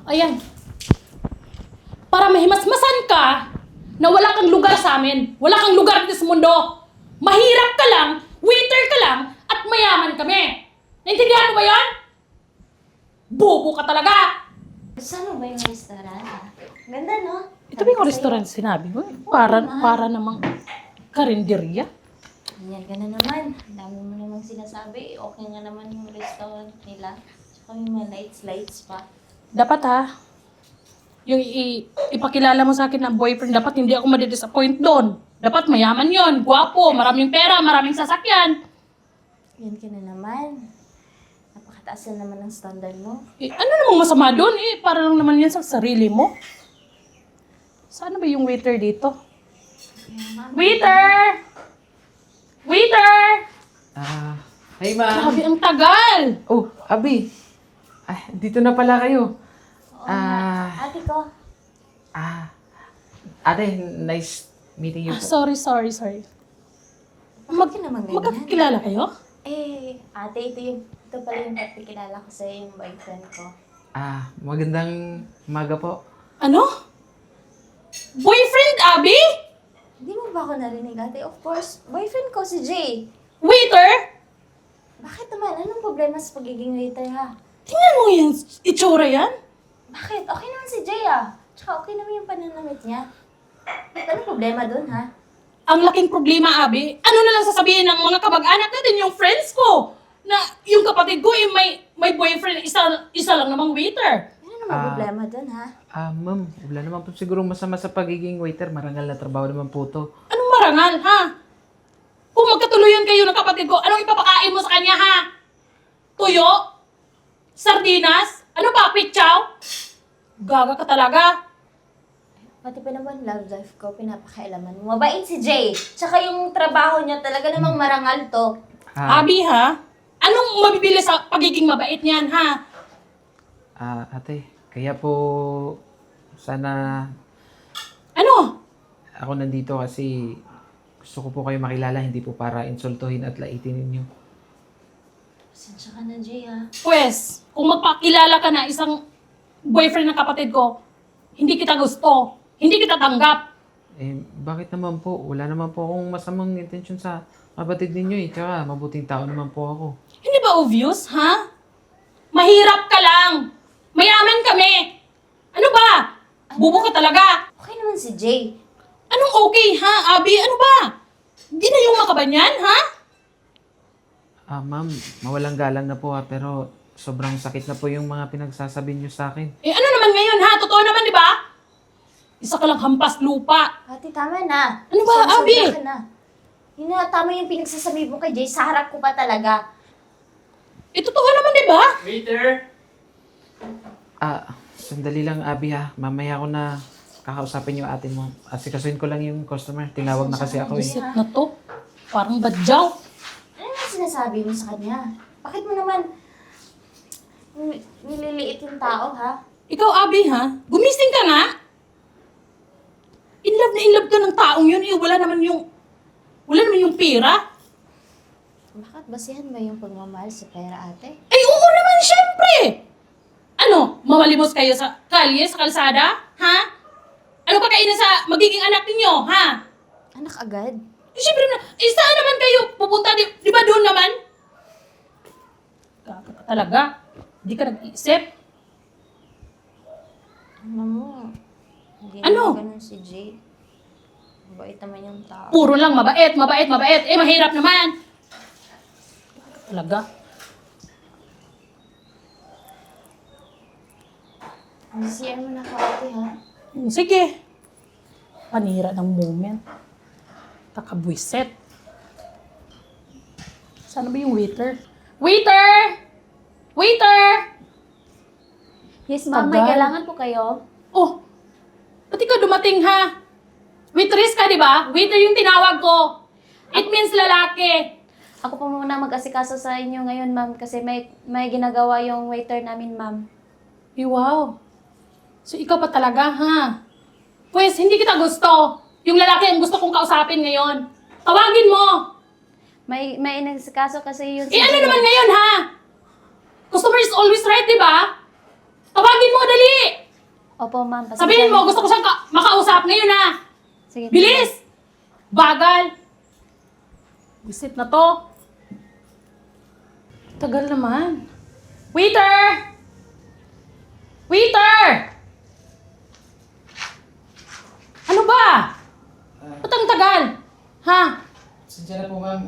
Ayan. Para mahimasmasan ka na wala kang lugar sa amin. Wala kang lugar dito sa mundo. Mahirap ka lang, waiter ka lang, at mayaman kami. Naintindihan mo ba yan? Bobo ka talaga! Saan mo ba yung restaurant? Ganda, no? Ito ba yung restaurant sinabi mo? Para namang karinderya? Ganyan ka na naman. Ang dami mo namang sinasabi. Okay nga naman yung restaurant nila. Tsaka yung mga lights pa. Dapat ha, yung ipakilala mo sa akin ng boyfriend, dapat hindi ako madidisappoint doon. Dapat mayaman yon, gwapo, maraming pera, maraming sasakyan. Yan ka na naman. Napakataas na naman ang standard mo. Ano namang masama doon? Para lang naman yan sa sarili mo. Saan ba yung waiter dito? Waiter! Waiter! Hey ma'am. Grabe, ang tagal! Oh, Abi. Dito na pala kayo. Ate ko. Ate, nice meeting you po. Sorry. Bakit ka naman ganyan? Magkakilala kayo? Ate, ito pala yung papakilala ko sa'yo, yung boyfriend ko. Magandang umaga po. Ano? Boyfriend, Abby? Hindi mo ba ako narinig, ate? Of course, boyfriend ko si Jay. Waiter? Bakit naman? Anong problema sa pagiging waiter, ha? Tingnan mo yung itsura yan. Bakit? Okay naman si Jay, Tsaka okay naman yung pananamit niya. Anong problema dun, ha? Ang laking problema, Abby. Ano na lang sasabihin ng mga kabag-anak natin, yung friends ko, na yung kapatid ko may boyfriend, isa lang namang waiter. Ano naman problema dun, ha? Ma'am, wala naman po siguro masama sa pagiging waiter. Marangal na trabaho naman po to. Anong marangal, ha? Kung magkatuluyan kayo ng kapatid ko, anong ipapakain mo sa kanya, ha? Tuyo? Sardinas? Ano pa, pitsaw? Gaga ka talaga. Pati pa naman love life ko, pinapakailaman mo. Mabait si Jay. Tsaka yung trabaho niya talaga namang marangal to. Abby, ha? Anong mabibili sa pagiging mabait niyan, ha? Ate, kaya po sana Ano? ako nandito kasi gusto ko po kayo makilala, hindi po para insultuhin at laitin ninyo. Pasensya ka na, Jay, ha? Pwes, kung magpakilala ka na isang boyfriend ng kapatid ko, hindi kita gusto. Hindi kita tanggap. Bakit naman po? Wala naman po akong masamang intensyon sa kapatid ninyo eh. Tsaka mabuting tao naman po ako. Hindi ba obvious, ha? Mahirap ka lang. Mayaman kami. Ano ba? Bubo ka talaga. Okay naman si Jay. Anong okay, ha, Abby? Ano ba? Hindi na yung makabanyan, ha? Ma'am, mawalang galang na po pero sobrang sakit na po yung mga pinagsasabi niyo sa akin. Ano naman ngayon, ha? Totoo naman, di ba? Isa ka lang hampas lupa. Ate, tama na. Ano ba, Sobra Abby? ka na. Yun na, tama yung pinagsasabi mo kay Jay. Sa harap ko pa talaga. Totoo naman, di ba? Waiter! Sandali lang, Abby ha. Mamaya ko na kakausapin yung ate mo. Asikasuhin ko lang yung customer. Tinawag na kasi ako eh. Visit na to. Parang badyaw. Ano naman sinasabi mo sa kanya? Bakit mo naman nililiit yung tao, ha? Ikaw, Abby, ha? Gumising ka nga. In love ka ng taong yun. Wala naman yung pera. Bakit basihan ba yung pagmamahal sa pera, ate? Oo naman, syempre! Ano, mamalimos kayo sa kalye, sa kalsada? Ha? Ano kakainin sa magiging anak ninyo, ha? Anak agad? Syempre na, saan naman kayo pupunta? Di ba doon naman? Gaga ka talaga. Hindi ka nag-iisip. Ano mo? Hindi Ano? naman ganun si Jay. Mabait naman yung tao. Puro lang mabait. Mahirap naman. Gaga talaga. CR mo na ka, ate, ha? Sige. Panira ng moment. Kakabwiset. Sana ba yung waiter? Waiter! Waiter! Yes, ma'am. May Tagal. kailangan po kayo. Oh, ba't ikaw dumating ha? Waitress ka, di ba? Waiter yung tinawag ko. It means lalaki. Ako po muna mag-asikaso sa inyo ngayon, ma'am, kasi may ginagawa yung waiter namin, ma'am. Wow. So ikaw pa talaga, ha? Pues, hindi kita gusto. Yung lalaki ang gusto kong kausapin ngayon. Tawagin mo! May inasikaso kasi yun Ano naman ngayon, ha? Customer is always right, di ba? Tawagin mo, dali! Opo, ma'am. Pasensya Sabihin mo, na gusto po. ko siyang makausap ngayon na. Sige. Bilis! Bagal! Visit na to. Tagal naman. Waiter! Waiter! Ano ba? Ba't ang tagal? Ha? Pasensya na po ma'am,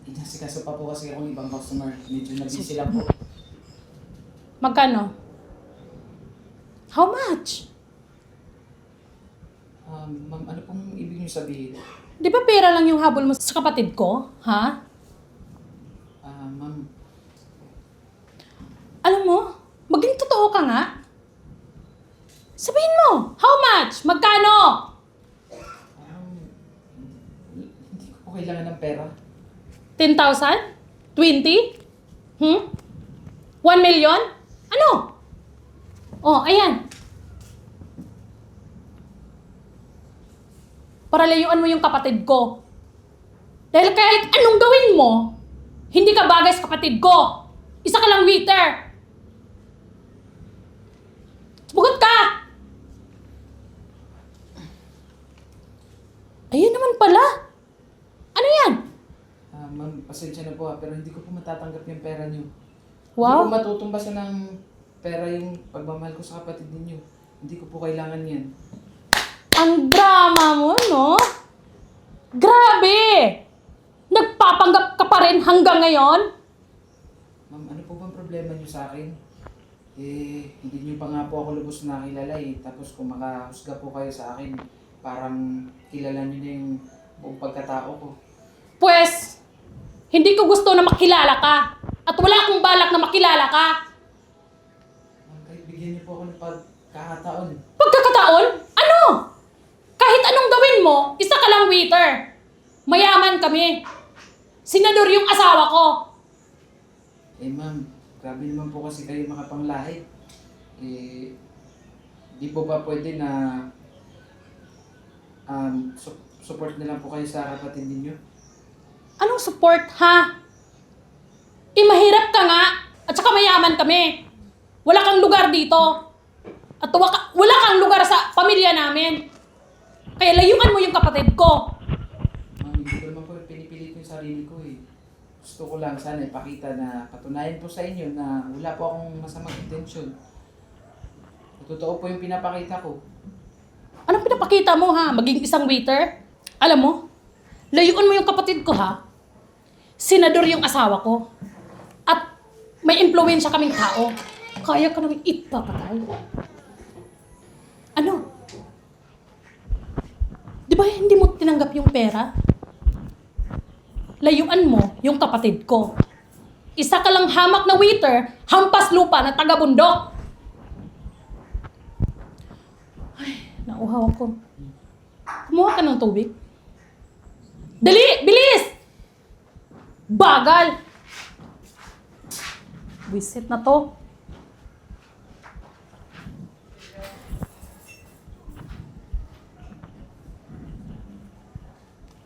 inasikaso pa po kasi akong ibang customer. Medyo na-busy lang po. Magkano? How much? Ma'am, ano pong ibig niyo sabihin? Di ba pera lang yung habol mo sa kapatid ko? Ha? Ma'am, Alam mo, maging totoo ka nga. Sabihin mo, how much? Magkano? hindi ko po kailangan ng pera. 10,000? 20? 1 million? Ano? Oh, ayan. Para layuan mo yung kapatid ko. Dahil kahit anong gawin mo, hindi ka bagay sa kapatid ko. Isa ka lang waiter. Sumagot ka! Ayun naman pala. Ano yan? Ma'am, pasensya na po pero hindi ko po matatanggap yung pera niyo. Wow. Hindi ko matutumbasan ng pera yung pagmamahal ko sa kapatid ninyo. Hindi ko po kailangan yan. Ang drama mo, no? Grabe! Nagpapanggap ka pa rin hanggang ngayon? Ma'am, ano po bang problema niyo sa akin? Hindi niyo pa nga po ako lubos na kilala Tapos kung makahusga po kayo sa akin, parang kilala niyo na yung buong pagkatao ko. Pwes, hindi ko gusto na makilala ka. At wala akong balak na makilala ka. Ma'am, kahit bigyan niyo po ako ng pagkakataon. Pagkakataon? Ano? Kahit anong gawin mo, isa ka lang waiter. Mayaman kami. Senador yung asawa ko. Ma'am, grabe naman po kasi kayo makapanglahit. Di po ba pwede na support na lang po kayo sa kapatid ninyo? Anong support, ha? Mahirap ka nga. At saka mayaman kami. Wala kang lugar dito. At wala kang lugar sa pamilya namin. Kaya layuan mo yung kapatid ko. Ma'am, hindi ko naman po pinipilit yung sarili ko Gusto ko lang sana ipakita na patunayan po sa inyo na wala po akong masamang intensyon. Totoo po yung pinapakita ko. Anong pinapakita mo, ha? Maging isang waiter? Alam mo, layuan mo yung kapatid ko, ha? Senador yung asawa ko. At may impluwensya kaming tao. Kaya ka namin ipapatay. Ano? Di ba hindi mo tinanggap yung pera? Layuan mo yung kapatid ko. Isa ka lang hamak na waiter, hampas lupa na taga-bundok. Ay, nauhaw ako. Kumuha ka ng tubig. Dali! Bilis! Bagal! Wisit na to.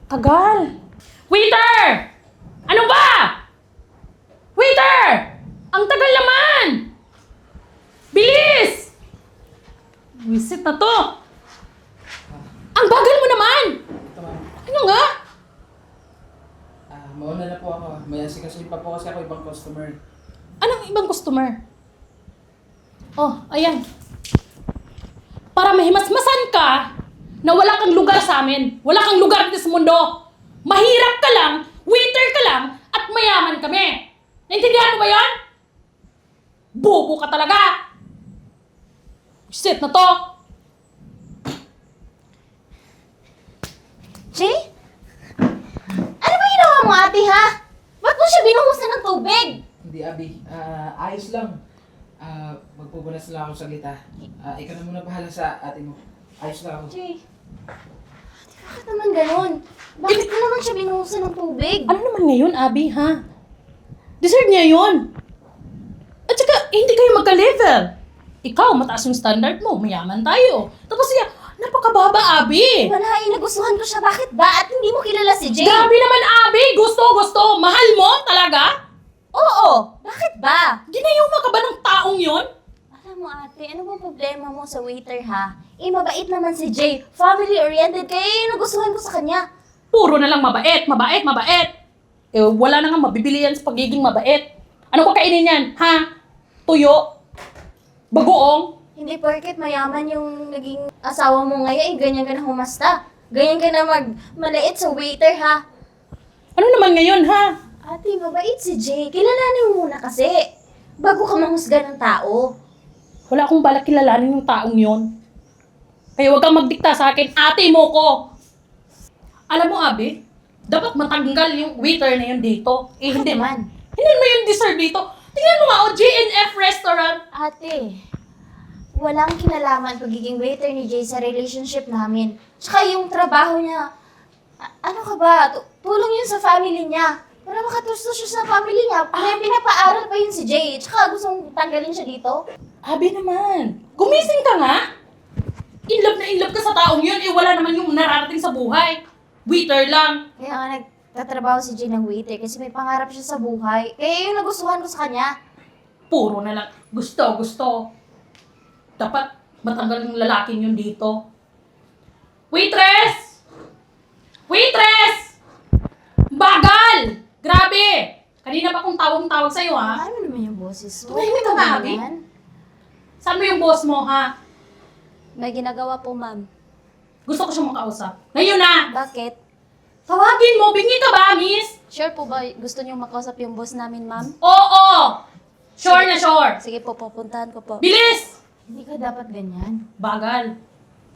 Tagal! Waiter! Ano ba? Waiter! Ang tagal naman! Bilis! Wisit na to. Ang bagal mo naman! Ito ma'am, Ano nga? mauna na po ako. May asikasuhin pa po kasi ako ibang customer. Anong ibang customer? Oh, ayan. Para mahimasmasan ka na wala kang lugar sa amin. Wala kang lugar dito sa mundo. Mahirap ka lang, waiter ka lang, at mayaman kami. Naintindihan mo ba yan? Bobo ka talaga. Shit na to. Jay? Ano ba ginawa mo, ate, ha? Ba't mo siya binuhusan ng tubig? Hindi, Abi. Ayos lang. Magpupunas lang ako saglit ikaw na muna bahala sa ate mo. Ayos lang ako. Jay, ate, bakit naman ganun? Bakit mo naman siya binuhusan ng tubig? Ano naman ngayon, Abby, ha? Deserve niya yun. At saka, hindi kayo magka-level. Ikaw, mataas yung standard mo. Mayaman tayo. Tapos siya, napakababa, Abby. Wala, nagustuhan ko siya. Bakit ba? At hindi mo kilala si Jay? Grabe naman, Abby. Gusto. Mahal mo? Talaga? Oo! Bakit ba? Ginayuma ka ba ng taong yon? Alam Alam mo ate, ano bang problema mo sa waiter ha? Eh, mabait naman si Jay. Family-oriented, kaya yun ang gustuhan ko sa kanya. Puro na lang mabait, mabait, mabait. Eh, wala na nga mabibili yan sa pagiging mabait. Ano kakainin yan, ha? Tuyo? Bagoong? Hindi porket mayaman yung naging asawa mo ngayon, eh, ganyan ka na humasta. Ganyan ka na maliit sa waiter ha. Ano naman ngayon, ha? Ate, mabait si Jay. Kilalanin mo muna kasi. Bago ka manghusga ng tao. Wala akong balak kilalanin yung taong yon. Kaya huwag kang magdikta sa akin, ate mo ko. Alam mo, Abi, dapat matanggal yung waiter na yun dito. Eh, hindi naman. Hindi mo yung deserve dito. Tingnan mo nga, J&F restaurant. Ate, walang kinalaman pagiging waiter ni Jay sa relationship namin. Tsaka yung trabaho niya, ano ka ba? Tulong yun sa family niya. Para makatustos siya sa family niya. May pinapaaral pa yun si Jay. Tsaka gusto mong tanggalin siya dito. Abi naman, gumising ka nga. In love ka sa taong yun, eh wala naman yung nararating sa buhay. Waiter lang. Kaya nga nagtatrabaho si Jay ng waiter kasi may pangarap siya sa buhay. Kaya yung nagustuhan ko sa kanya. Puro na lang. Gusto. Dapat matanggal yung lalaking yun dito. Waitress! Waitress! Bagal! Grabe! Kanina pa akong tawag sa'yo, ha? Ano naman yung boses mo? Tumahimik ka nga, Abi. Saan mo yung boss mo, ha? May ginagawa po, ma'am. Gusto ko siyang makausap. Ngayon na! Bakit? Tawagin mo! Bingi ka ba, miss? Sure po ba gusto niyo makausap yung boss namin, ma'am? Oo! Sure na sure! Sige po, pupuntahan ko po. Bilis! Hindi ka dapat ganyan. Bagal.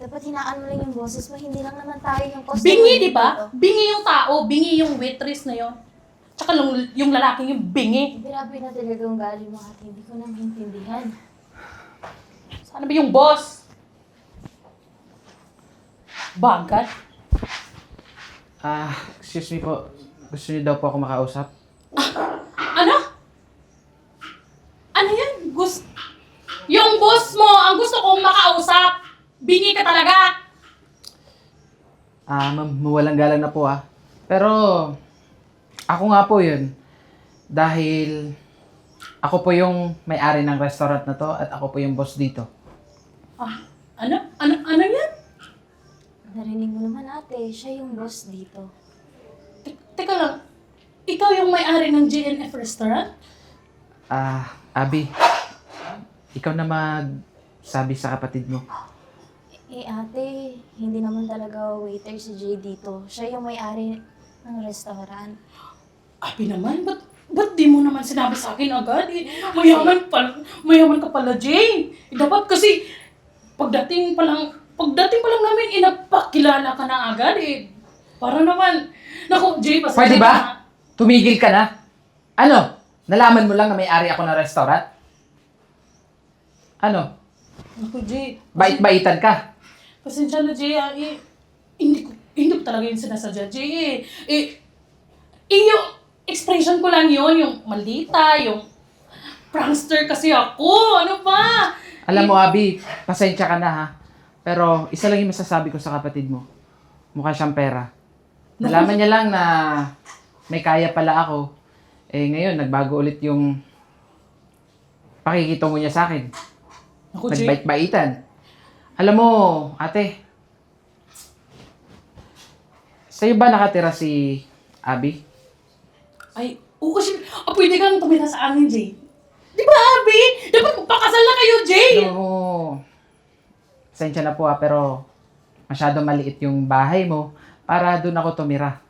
Dapat hinaan mo lang yung boses mo. Hindi lang naman tayo yung customer. Bingi, di dito. ba? Bingi yung tao, bingi yung waitress na yon. Tsaka yung lalaking yung bingi. Grabe na talaga yung galing mo ate. Hindi ko na maintindihan. Sana ba yung boss? Bagal. Excuse me po. Gusto niyo daw po ako makausap? Ano? Ano yun? Yung boss mo, ang gusto kong makausap. Bingi ka talaga. Ma'am, mawalang galang na po Pero, ako nga po yun. Dahil, ako po yung may-ari ng restaurant na to at ako po yung boss dito. Ano yan? Narinig mo naman ate, siya yung boss dito. Teka lang, ikaw yung may-ari ng J&F restaurant? Abi, ikaw na magsabi sa kapatid mo. Eh ate, hindi naman talaga waiter si Jay dito. Siya yung may-ari ng restaurant. Abi naman, ba't di mo naman sinabi sa akin agad? Eh, mayaman ka pala, Jay. Eh, dapat kasi, pagdating pa lang namin, inapakilala ka na agad eh. Para naman, naku, Jay, pasensya Pwede na. ba? Tumigil ka na? Ano? Nalaman mo lang na may-ari ako ng restaurant? Ano? Naku, Jay. Bait-baitan ka? Pasensya na, Jay. Hindi ko talaga yung sinasadya, Jay. Yung expression ko lang yun, yung maldita, yung prankster kasi ako. Ano ba? Alam mo, Abi, pasensya ka na Pero isa lang yung masasabi ko sa kapatid mo. Mukha siyang pera. Nalaman niya lang na may kaya pala ako. Eh ngayon, nagbago ulit yung pakikitungo niya sa akin. Naku, Jay. Nagbait-baitan. Alam mo, ate, sa'yo ba nakatira si Abi? Ay, oo, pwede kang tumira sa amin, Jay. Di ba, Abi? Dapat magpakasal na kayo, Jay! No. Pasensya na po pero masyado maliit yung bahay mo para doon ako tumira.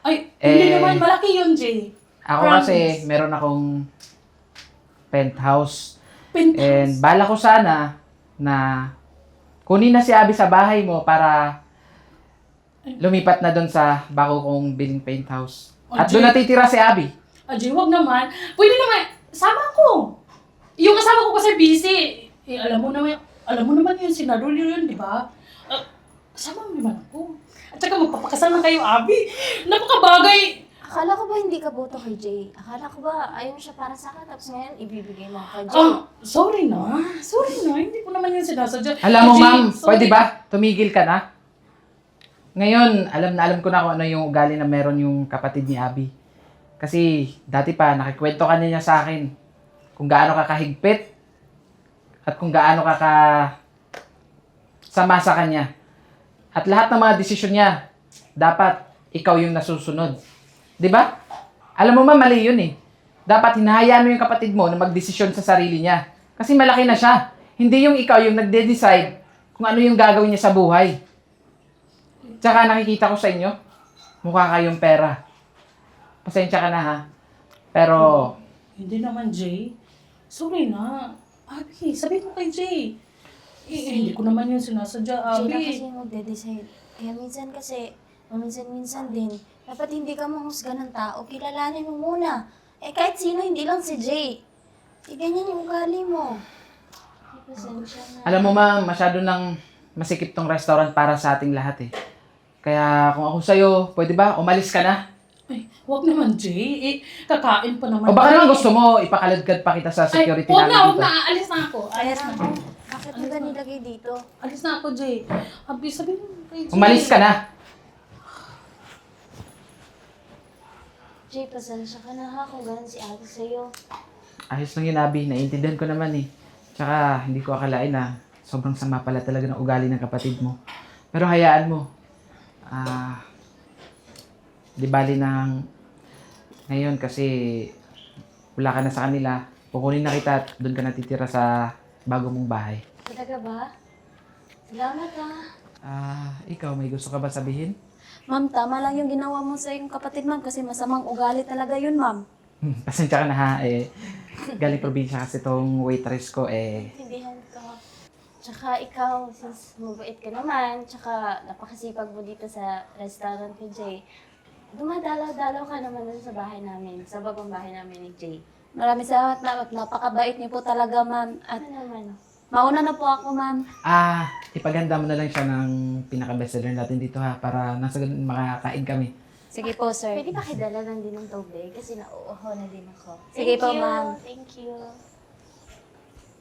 Ay, hindi naman malaki yun, Jay. Ako Promise. kasi meron akong penthouse. Penthouse. And bala ko sana na kunin na si Abi sa bahay mo para lumipat na doon sa bago kong biling penthouse. At doon natitira si Abi. Jay, wag naman. Pwede naman, sama ko. Yung asawa ko kasi busy. Eh, alam mo naman yung senador yun, di ba? Sama mo naman ako. At saka magpapakasal na kayo, Abi. Napakabagay. Akala ko ba hindi ka boto kay Jay? Akala ko ba ayaw siya para sa akin tapos ngayon ibibigay mo kay Jay? Sorry na. Hindi ko naman yung sinasadya. Alam mo, Jay, ma'am, sorry. pwede ba? Tumigil ka na. Ngayon, alam ko na kung ano yung ugali na meron yung kapatid ni Abi. Kasi dati pa, nakikwento ka niya sa akin kung gaano ka kahigpit at kung gaano ka sama sa kanya. At lahat ng mga desisyon niya, dapat ikaw yung nasusunod. 'Di ba? Alam mo, ma'am, mali yun eh. Dapat hinahayaan mo yung kapatid mo na magdesisyon sa sarili niya. Kasi malaki na siya. Hindi yung ikaw yung nagde-decide kung ano yung gagawin niya sa buhay. Tsaka nakikita ko sa inyo, mukha kayong pera. Pasensya ka na ha. Pero, Hindi naman, Jay. Sorry na. Abi, sabi mo kay Jay. Hindi ko naman yung sinasadya, Jay na kasi Abi. yung magde-decide. Kaya minsan kasi, minsan din, dapat hindi ka manghusga ng tao. Kilalanin mo muna. Kahit sino, hindi lang si Jay. Ganyan yung ugali mo. Pasensya na. alam mo ma'am, masyado nang masikip tong restaurant para sa ating lahat eh. Kaya kung ako sa'yo, pwede ba umalis ka na? Ay, wag naman, Jay. Kakain pa naman. O baka tayo. naman gusto mo, ipakaladkad pa kita sa security Ay, wag namin na, wag dito. na. Alis na ako. Kaya Alis na. ako, bakit mo ba nilagay dito? Alis na ako, Jay. Abi, sabi mo kay Jay. Umalis ka na. Jay, pasensya ka na ha kung ganun si ate sa'yo. Ayos lang yun, Abby. Naiintindihan ko naman eh. Tsaka, hindi ko akalain na sobrang sama pala talaga ng ugali ng kapatid mo. Pero hayaan mo. Di bali nang ngayon kasi wala ka na sa kanila. Kukunin na kita at doon ka natitira sa bago mong bahay. Talaga ba? Salamat ha. Ikaw, may gusto ka ba sabihin? Ma'am, tama lang yung ginawa mo sa iyong kapatid, ma'am, kasi masamang ugali talaga yun, ma'am. Pasensya ka na ha. Galing probinsya kasi tong waitress ko Tindihan ko. Tsaka ikaw, since mabait ka naman, tsaka napakasipag mo dito sa restaurant ni Jay, dumadalaw-dalaw ka naman dun sa bahay namin, sa bagong bahay namin ni Jay. Maraming salamat, ma'am, at napakabait niyo po talaga, ma'am. At Ano naman? mauna na po ako, ma'am. ipaganda mo na lang siya ng pinaka-bestseller natin dito ha, para nasa ganun makakain kami. Sige po, sir. Pwede pa kidala lang din ng tubig kasi nauuhaw na din ako. Sige Thank po, you. ma'am. Thank you.